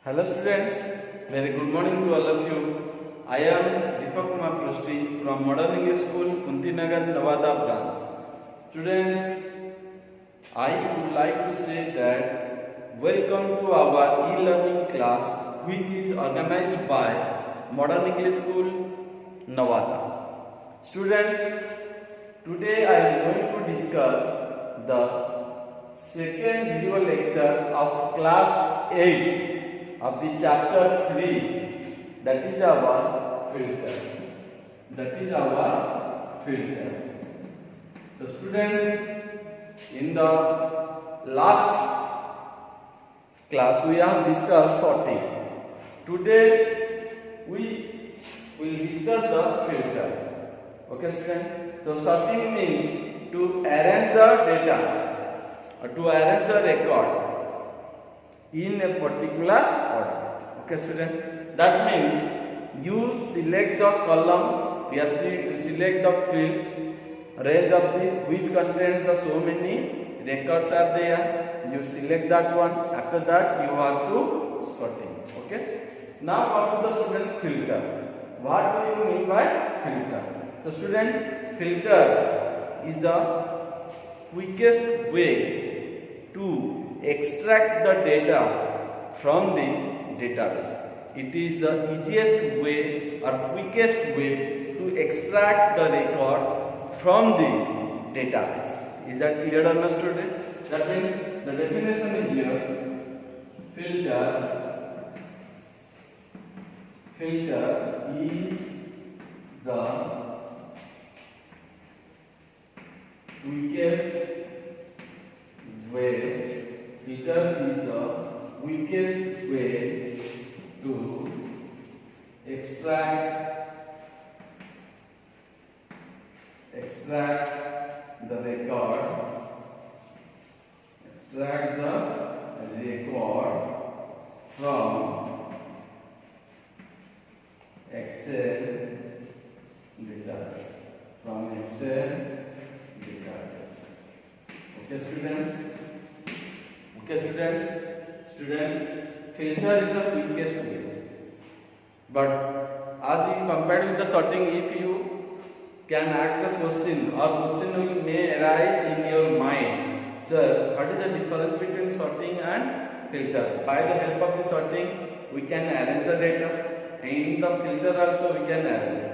Hello students, very good morning to all of you. I am Deepak Kumar Prusti from Modern English School, Kuntinagar, Nevada branch. Students, I would like to say that welcome to our e-learning class which is organized by Modern English School, Nevada. Students, today I am going to discuss the second video lecture of class 8 of the chapter 3, that is our filter. So students, in the last class we have discussed sorting. Today we will discuss the filter. Okay students, so sorting means to arrange the data or to arrange the record in a particular order. Okay student, that means you select the column, you select the field, range of the which contains the so many records are there, you select that one. After that you have to sorting. Okay, now come to the student filter. What do you mean by filter? The student, filter is the quickest way to extract the data from the database. It is the easiest way or quickest way to extract the record from the database. Is that clear or not, student? That means the definition is here. Filter is the quickest way. Filter is the quickest way to extract the record. Extract the record from Excel database. Okay students, filter is the quickest way. But as you compared with the sorting, if you can ask a question or question may arise in your mind, sir, what is the difference between sorting and filter? By the help of the sorting, we can arrange the data, and in the filter also we can arrange.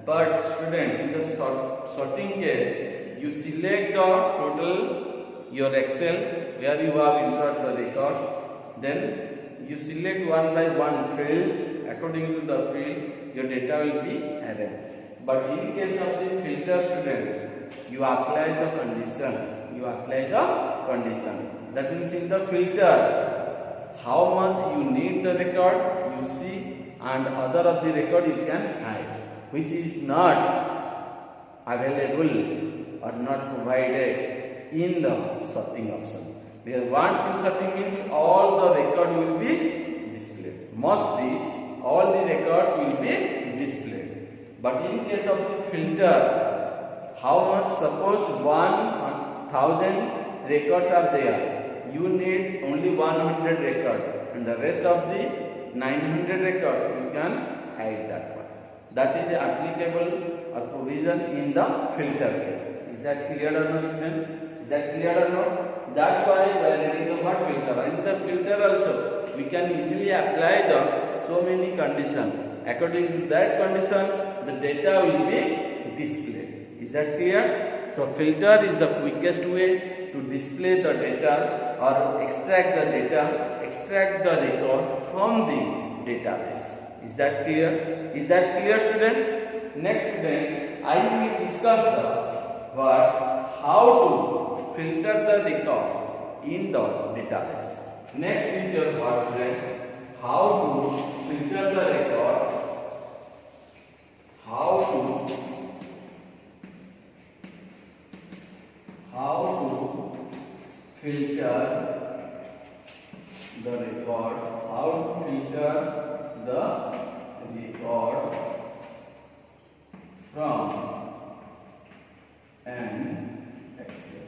But students, in the sorting case, you select the total your Excel where you have insert the record, then you select one by one field. According to the field, your data will be arranged. But in case of the filter, students, you apply the condition. That means in the filter, how much you need the record you see, and other of the record you can hide, which is not available or not provided in the sorting option. Where once you sorting means all the record will be displayed. All the records will be displayed. But in case of the filter, how much? Suppose 1,000 records are there. You need only 100 records, and the rest of the 900 records you can hide that one. That is applicable or provision in the filter case. Is that clear or no, students? Is that clear or no? That's why we are reading the word filter. In the filter also, we can easily apply the so many conditions. According to that condition, the data will be displayed. Is that clear? So filter is the quickest way to display the data or extract the record from the database. Is that clear? Is that clear, students? Next, students, I will discuss the word how to filter the records in the database. Next is your word, student, how to filter the records. How to filter the records. How to filter the records from an Excel.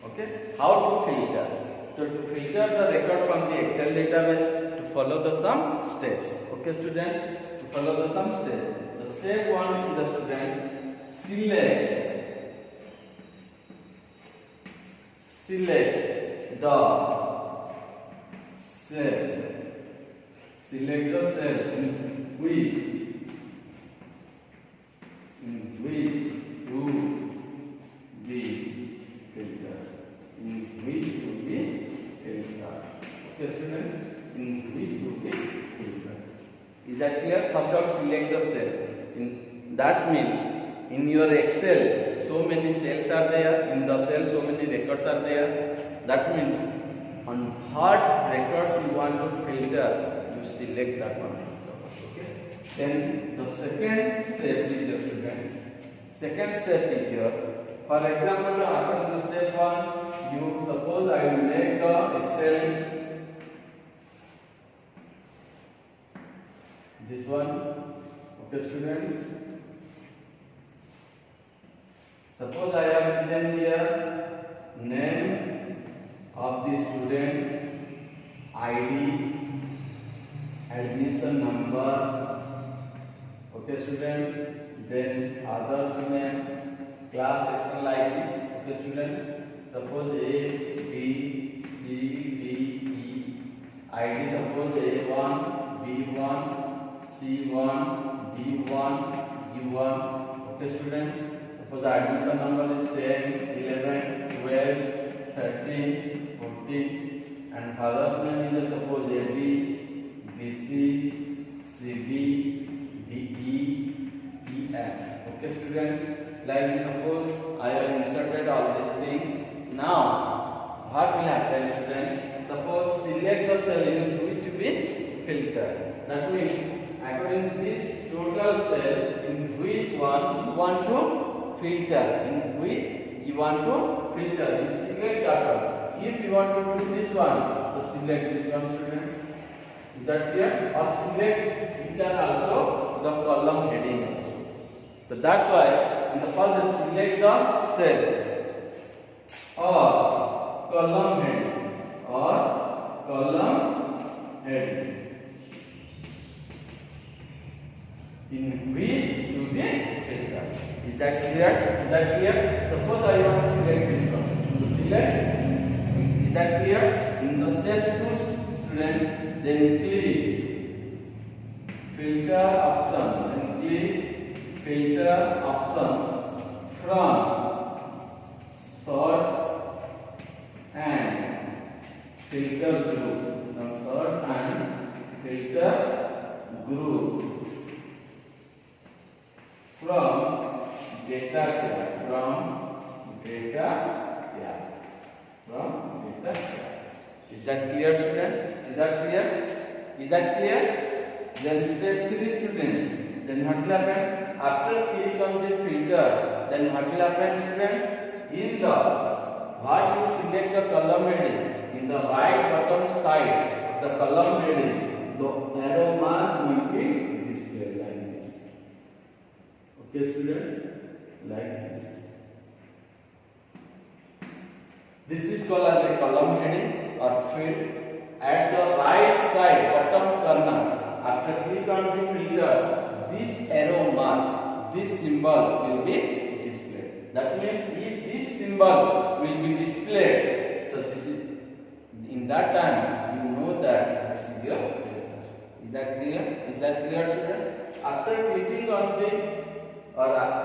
Okay, how to filter? to filter the record from the Excel database, to follow the some steps. Okay, students, to follow the some steps. The step 1 is the students select the cell. Select the cell in which to be filtered. In which to be filtered. Okay, students, in which to be filtered. Is that clear? First of all, select the cell. That means in your Excel, so many cells are there. In the cell, so many records are there. That means on what records you want to filter, you select that one first of all. Okay. Then the second step is your student. Second step is your, for example, after the step 1, you suppose I will make the Excel this one. Okay, students. Suppose I have given here name of the student, ID, admission number. Okay, students. Then father's name, class section like this. Okay, students. Suppose A, B, C, D, E. ID suppose A1, B1, C1, D1, U1. Okay, students. Suppose the admission number is 10, 11, 12, 13, 14, and father's name is suppose AB, BC, CB, DE, EF. Okay, students, like this, suppose I have inserted all these things. Now, what will happen, students? Suppose select the cell in which to be filtered. That means according to this total cell, in which one you want to filter, in which you want to filter, you select that one. If you want to do this one, so select this one, students. Is that clear? Or select filter also the column heading also. So that's why in the first select the cell or column heading in which to be filtered. Is that clear? Is that clear? Suppose I want to select this one. To select, is that clear? In the step 2, student, then click filter option. Then click filter option from sort and filter group. From sort and filter group. From data tab. From data tab. Is that clear, students? Is that clear? Is that clear? Then step 3, student. Then what will happen? After click on the filter, then what will happen, students? In the what you select the column heading, in the right bottom side of the column heading, the arrow mark will be displayed like this. Okay, students, like this. This is called as a column heading or field. At the right side bottom corner, after click on the filter, this arrow mark, this symbol will be displayed. That means if this symbol will be displayed, so this is, in that time you know that this is your filter. Is that clear? Is that clear, student? After clicking on the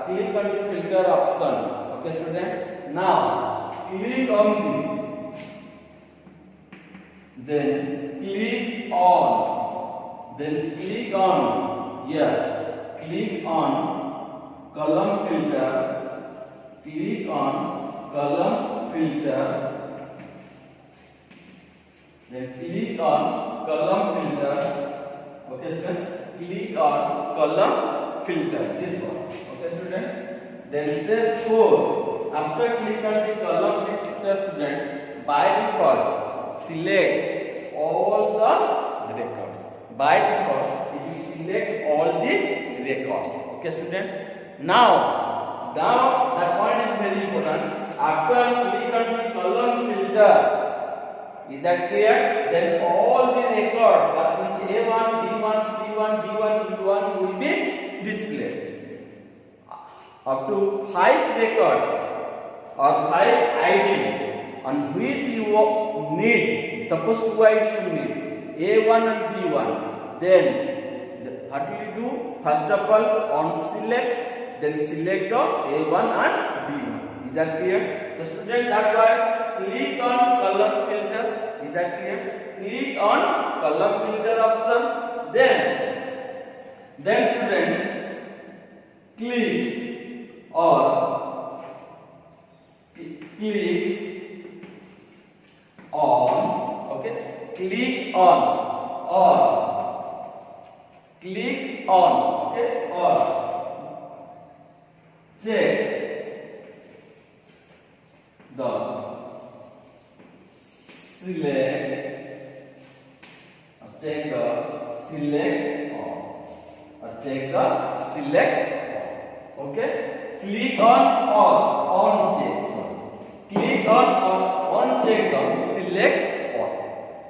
click on the filter option. Okay, students. Now click on the, then click on here. Click on column filter. Click on column filter. Then click on column filter. Okay, students. Click on column filter. This one. Okay, students. Then step 4. After click on the column filter, students, by default selects all the records. By default, it will select all the records. Okay, students. Now that point is very important. After click on the column filter, Is that clear? Then all the records, that means A1, B1, C1, D1, E1 will be displayed. Up to 5 records or 5 ID on which you need, suppose 2 ID you need, A1 and B1. Then what will you do? First of all, on select, then select the A1 and B1. Is that clear? The student, that's why click on column filter. Is that clear? Click on column filter option. Then students, click on okay, click on okay, or check the select okay, click on or on check, click on or on check the select all.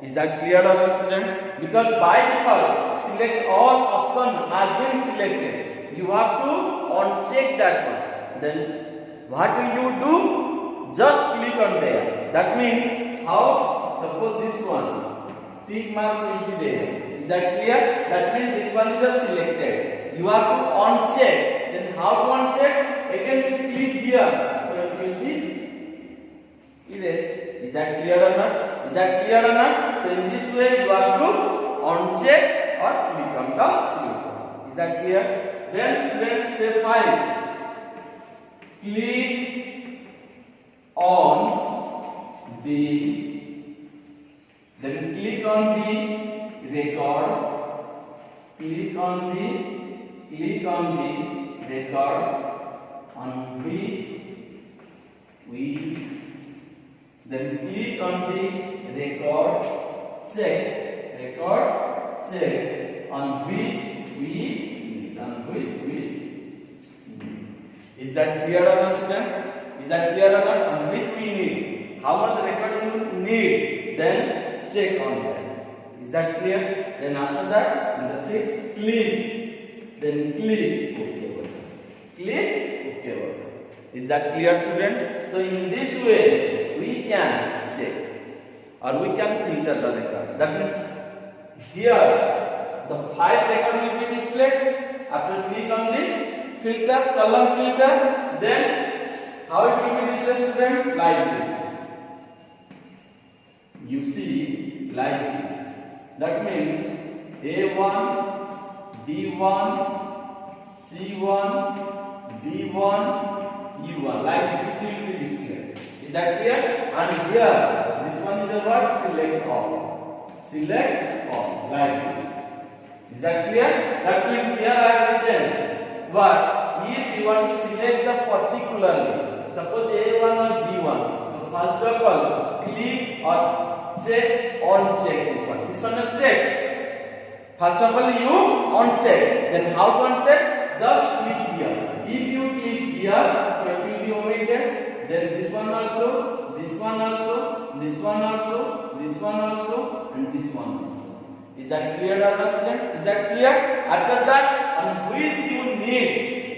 Is that clear, our students? Because by default select all option has been selected, you have to on check that one. Then what will you do? Just click on there. That means how? Suppose this one tick mark will be there. Is that clear? That means this one is selected. You have to uncheck. Then how to uncheck? Again you click here, so it will be erased. Is that clear or not? Is that clear or not? So in this way you have to uncheck or click on the select. Is that clear? Then students, step 5. Click on the record. Click on the record on which we then click on the record check on which we Is that clear or not, student? Is that clear or not? On which we need, how much record you need, then check on that. Is that clear? Then after that, in the 6th, click OK button. Click OK button. Is that clear, student? So in this way we can check or we can filter the record. That means here the 5 record will be displayed. After click on the filter, column filter, then how it will be displayed, student? Like this. You see, like this. That means A1, B1, C1, D1, E1. Like this it will be displayed. Is that clear? And here, this one is a word select all. Select all. Like this. Is that clear? That means here I have written what? If you want to select the particularly, suppose A1 or B1, so first of all, click or check on check this one. This one is check. First of all, you on check. Then how to on check? Just click here. If you click here, so it will be omitted. Then this one also, this one also, this one also, this one also, and this one also. Is that clear, student? Is that clear? After that, on which you need,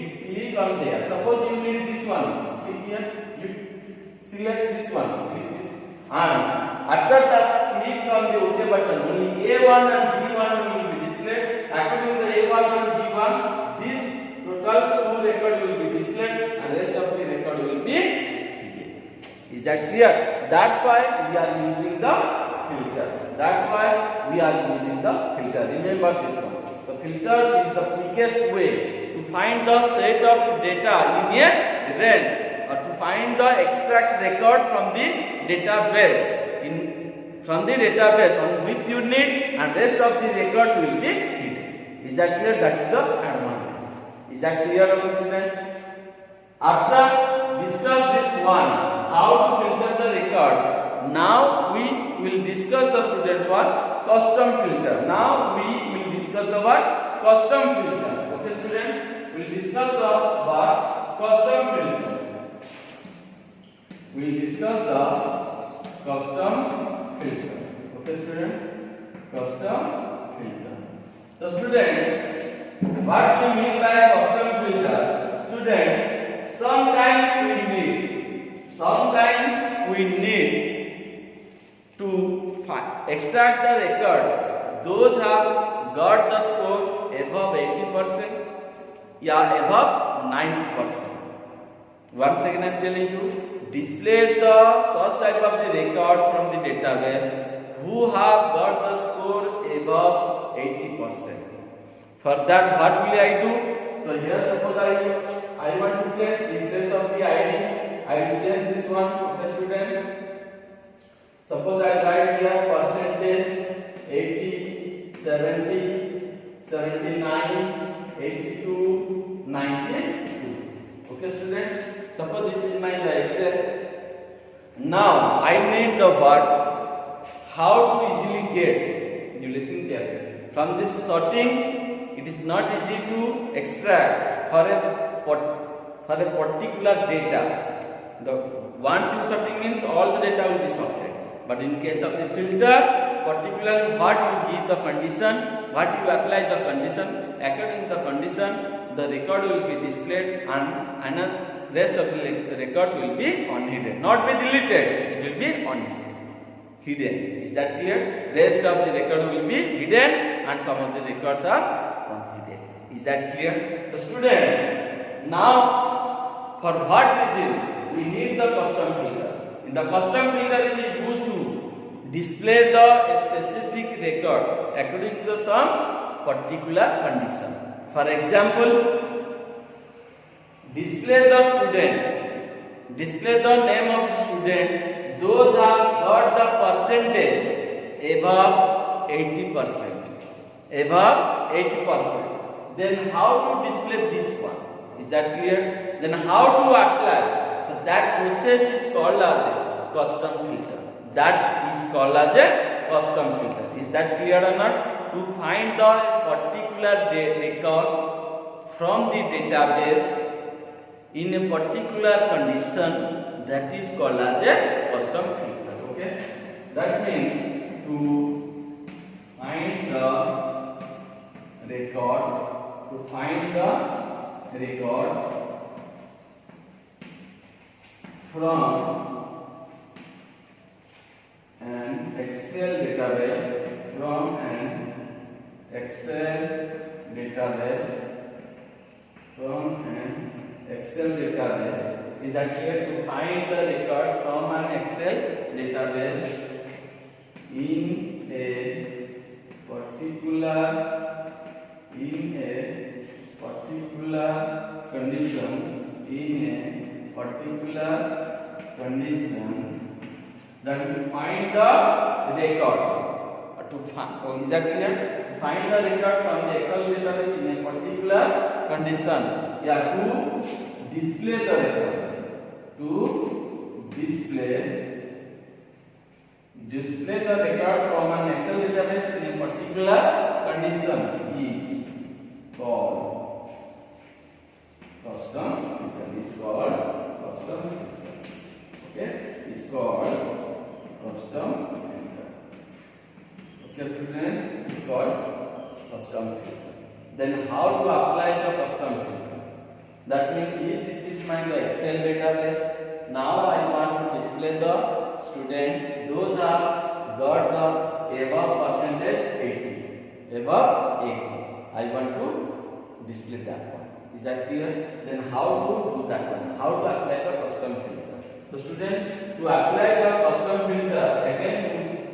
you click on there. Suppose you need this one, click here, you select this one, click this, and after that, click on the OK button. Only A1 and B1 will be displayed. According to the A1 and B1, this total 2 record will be displayed, and rest of the record will be hidden. Is that clear? That's why we are using the filter. That's why we are using the filter. Remember this one. The filter is the quickest way to find the set of data in a range, or to find the extract record from the database on which you need, and rest of the records will be hidden. Is that clear? That is the advantage. Is that clear, students? After discuss this one, how to filter the records, now we will discuss the students what? Custom filter. Now we will discuss the what? Custom filter. Okay, students? We will discuss the what? Custom filter. We will discuss the custom filter. Okay, students? Custom filter. So, students, what do you mean by custom filter? Students, sometimes we need to extract the record. Those have got the score above 80%, yeah, above 90%. Once again, I am telling you, display the such type of the records from the database who have got the score above 80%. For that, what will I do? So here, suppose I want to check in place of the ID, I will change this one. Okay, students. Suppose I write here percentage 80, 70, 79, 82, 92. Okay, students. Suppose this is my Excel. Now I need the what? How to easily get? You listen carefully. From this sorting, it is not easy to extract for a particular data. Once you sorting means all the data will be sorted. But in case of the filter, particularly what you give the condition, what you apply the condition, according to the condition, the record will be displayed and rest of the records will be unhidden. Not be deleted, it will be hidden. Is that clear? Rest of the record will be hidden and some of the records are unhidden. Is that clear? So students, now for what reason we need the custom filter? In the custom filter is used to display the specific record according to some particular condition. For example, display the student, display the name of the student, those have got the percentage above 80%. Above 80%. Then how to display this one? Is that clear? Then how to apply? So that process is called as a custom filter. That is called as a custom filter. Is that clear or not? To find the particular record from the database in a particular condition, that is called as a custom filter. Okay, that means to find the records, from an Excel database, is that clear? To find the records from an Excel database in a particular condition, that to find the records. Is that clear? To find the record from the Excel database in a particular condition. Yeah, to display the record. To display the record from an Excel database in a particular condition is called custom filter. Okay, it's called custom filter. Okay, students, it's called custom filter. Then how to apply the custom filter? That means if this is my Excel database, now I want to display the student, those are got the above percentage 80. Above 80. I want to display that one. Is that clear? Then how to do that one? How to apply the custom filter? So student, to apply the custom filter, again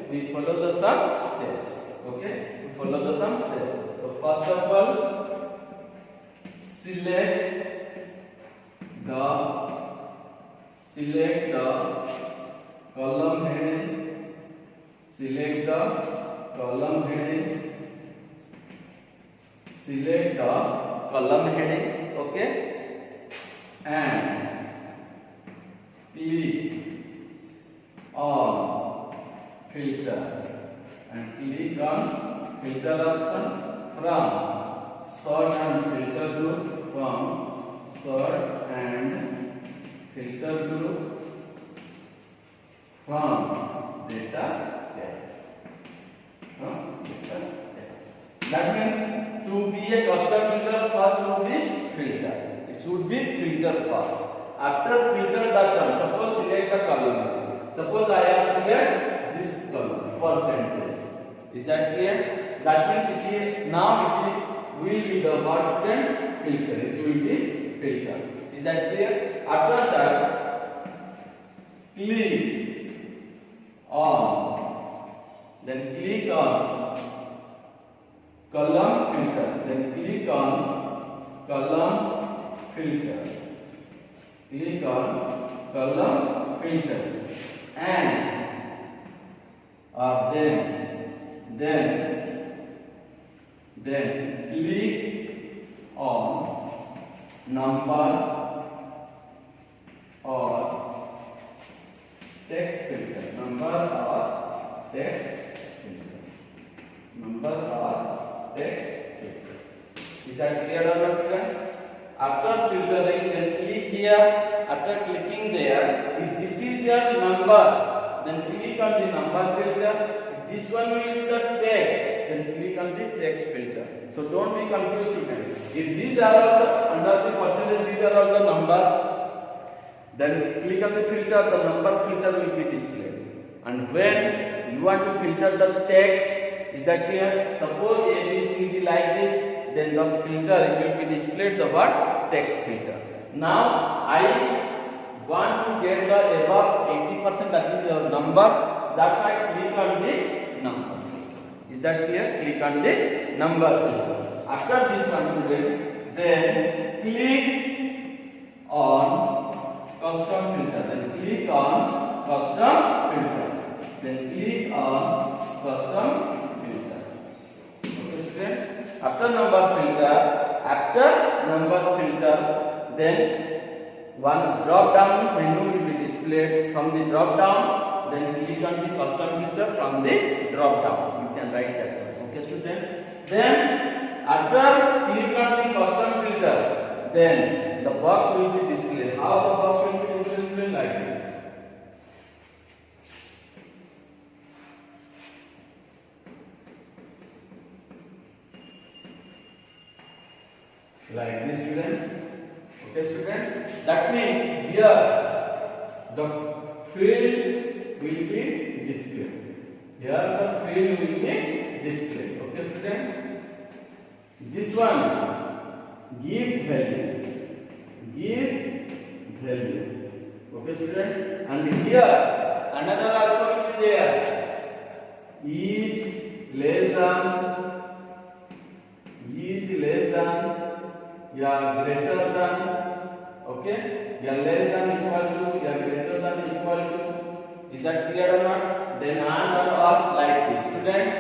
we follow the some steps. Okay? We follow the some steps. So first of all, select the column heading. Select the column heading. Okay, and click on filter option from sort and filter group, from database. be filtered first. After filter the term, suppose select the column. Suppose I have select this column percentage. Is that clear? That means now it will be the what student? Filter. It will be filter. Is that clear? After that, click on, then click on column filter, then click on column filter, click on column filter, and then click on number or text filter, number or text filter, number or text filter. Is that clear, students? After filtering, then click here. After clicking there, if this is your number, then click on the number filter. If this one will be the text, then click on the text filter. So don't be confused, students. If these are all the under the percentage, these are all the numbers, then click on the filter, the number filter will be displayed. And when you want to filter the text, is that clear? Suppose A, B, C, D like this, then the filter it will be displayed the what? Text filter. Now I want to get the above 80%, that is your number. That's why I click on the number filter. Is that clear? Click on the number filter. After this one, student, then click on custom filter. Then click on custom filter. Then click on custom filter. Okay, students. After number filter, then one drop down menu will be displayed. From the drop down, then click on the custom filter from the drop down. You can write that. Okay, students. Then after click on the custom filter, then the box will be displayed. How the box will be displayed? Like this. Like this, students. Okay, students. That means here the field will be displayed. Here the field will be displayed. Okay, students. This one, give value. Okay, students. And here another also will be there. Is less than, yeah, greater than. Okay, yeah, less than equal to, yeah, greater than equal to. Is that clear or not? Then and or like this. Students,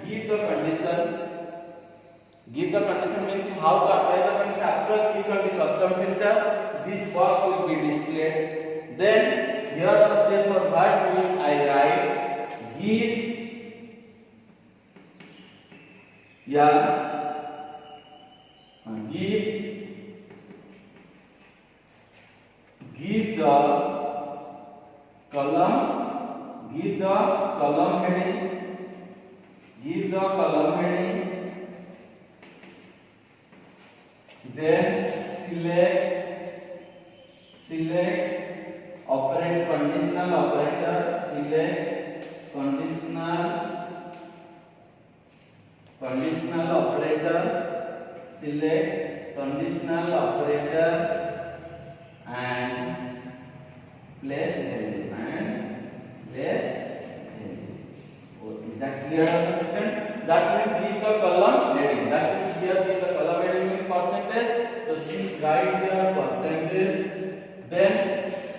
give the condition. Give the condition means how to apply the condition. After click on the custom filter, this box will be displayed. Then here the step for what will I write? Give, yeah, give the column heading. Then select operate conditional operator. Select conditional operator. Select conditional operator and place value. Is that clear, students? That means give the column heading. That means here give the column heading means percentage. So write here percentage. Then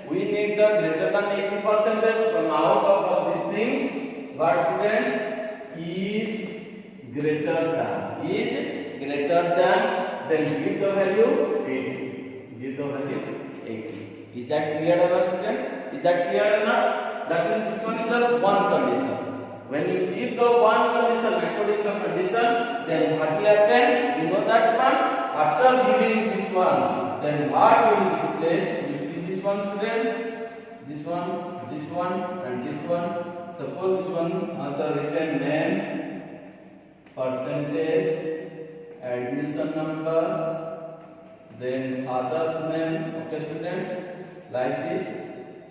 we need the greater than 80%. From out of all these things, what, students? Is greater than. Then give the value 80. Is that clear, students? Is that clear or not? That means this one is a one condition. When you give the one condition, according to the condition, then what will happen? You know that one. After giving this one, then what will display? You see this one, students. This one, and this one. Suppose this one has the written name, percentage, admission number, then father's name. Okay, students, like this.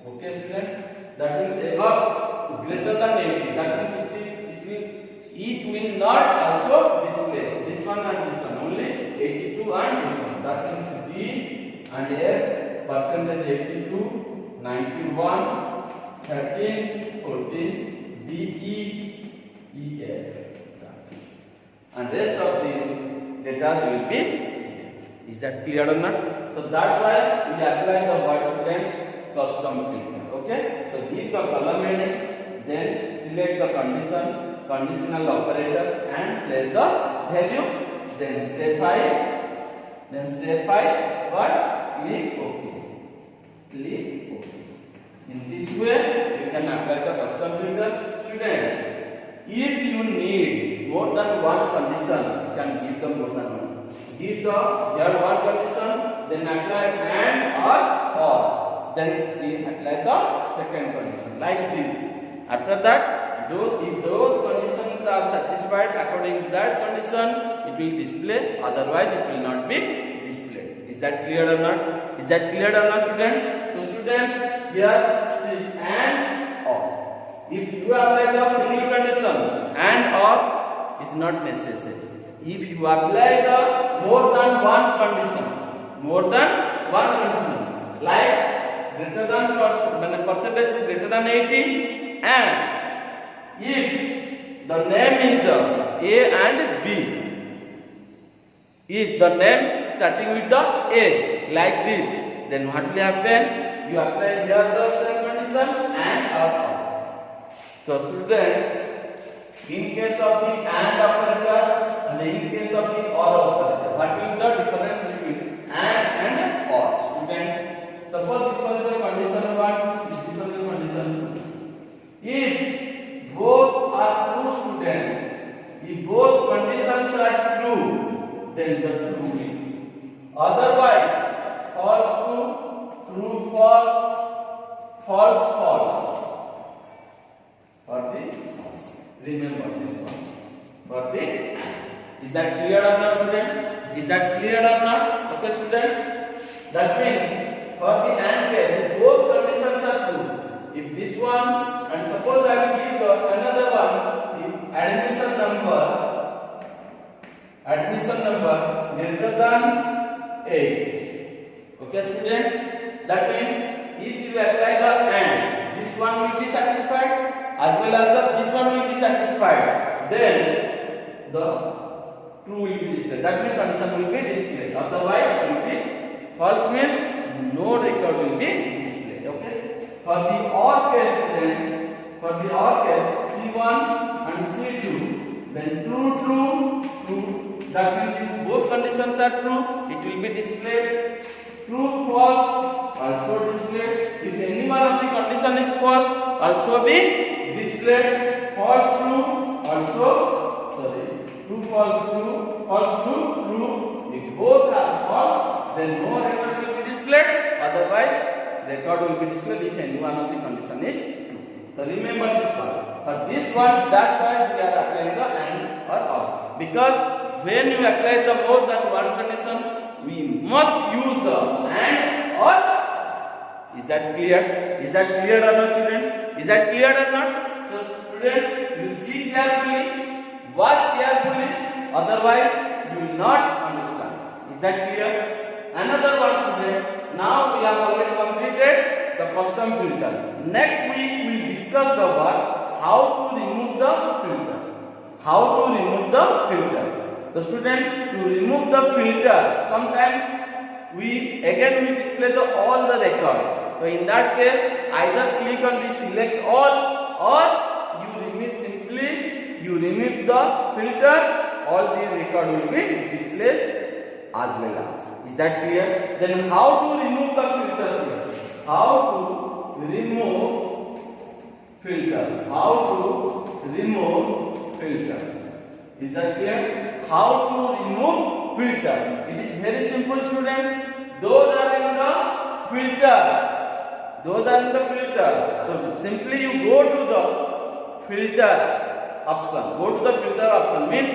Okay, students, that means above greater than 80. That means it will not also display this one and this one, only 82 and this one. That means D and F percentage 82, 91, 13, 14, D, E, F. And rest of the data will be. Is that clear or not? So that's why we apply the word students custom filter. Okay. So give the column heading, then select the conditional operator and place the value. Then step 5. What? Click OK. Click OK. In this way, you can apply the custom filter. Students, if you need more than one condition, you can give them more than one. Give the here one condition, then apply and or. Then we apply the second condition like this. After that, if those conditions are satisfied according to that condition, it will display. Otherwise, it will not be displayed. Is that clear or not? Is that clear or not, students? So, students, here see and or. If you apply the single condition and or is not necessary. If you apply the more than one condition, like greater than percentage is greater than 80, and if the name is A and B, if the name starting with the A like this, then what will happen? You apply here the same condition and or. So students, in case of the and operator and in case of the or operator, what will the difference between and or? Students, suppose this one is a condition 1, this one is a condition 2. If both are true, students, if both conditions are true, then the true will. Otherwise, false true, false, false. For the false. Remember this one. For the and. Is that clear or not, students? Is that clear or not? Okay, students. That means for the and case, both conditions are true. If this one, and suppose I will give another one, if admission number greater than 8. Okay, students. That means if you apply the and, this one will be satisfied as well as this one will be satisfied. Then the true will be displayed. That means condition will be displayed. Otherwise, it will be false means no record will be displayed. Okay. For the OR case, students, for the OR case, C1 and C2, then true. That means if both conditions are true, it will be displayed. True, false, also displayed. If any one of the condition is false, also be displayed. False, true, true, false, true. If both are false, then no record will be displayed. Otherwise, record will be displayed if any one of the condition is true. So remember this one. For this one, that's why we are applying the and or. Because when you apply the more than one condition, we must use the and or. Is that clear? Is that clear or not, students? Is that clear or not? So students, you see carefully, watch carefully, otherwise you will not understand. Is that clear? Another one, students. Now we have already completed the custom filter. Next week we will discuss the word how to remove the filter. How to remove the filter. The student, to remove the filter, sometimes we display all the records. So in that case, either click on the select all, or you remove the filter, all the record will be displayed as well as. Is that clear? Then how to remove the filter? How to remove filter? How to remove filter? Is that clear? How to remove filter? It is very simple, students. Those are in the filter. So simply you go to the filter option. Means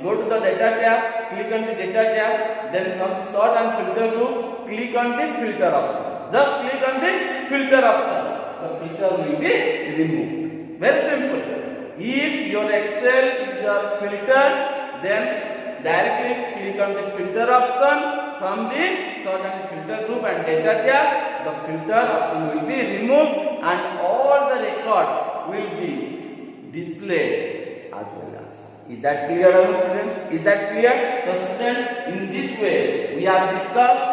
go to the data tab, click on the data tab, then from the sort and filter group, click on the filter option. Just click on the filter option. The filter will be removed. Very simple. If your Excel is a filter, then directly click on the filter option. From the sort and filter group and data tab, the filter option will be removed and all the records will be displayed as well as. Is that clear, our students? Is that clear? So students, in this way we have discussed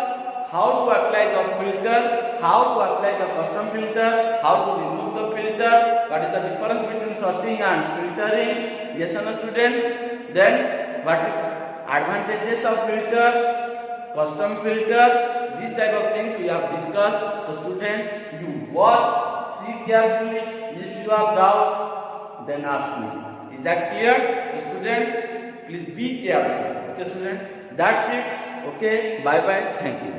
how to apply the filter, how to apply the custom filter, how to remove the filter, what is the difference between sorting and filtering. Yes, our students. Then what advantages of filter, custom filter, this type of things we have discussed. So student, you watch, see carefully. If you have doubt, then ask me. Is that clear? So students, please be careful. Okay student, that's it. Okay, bye bye. Thank you.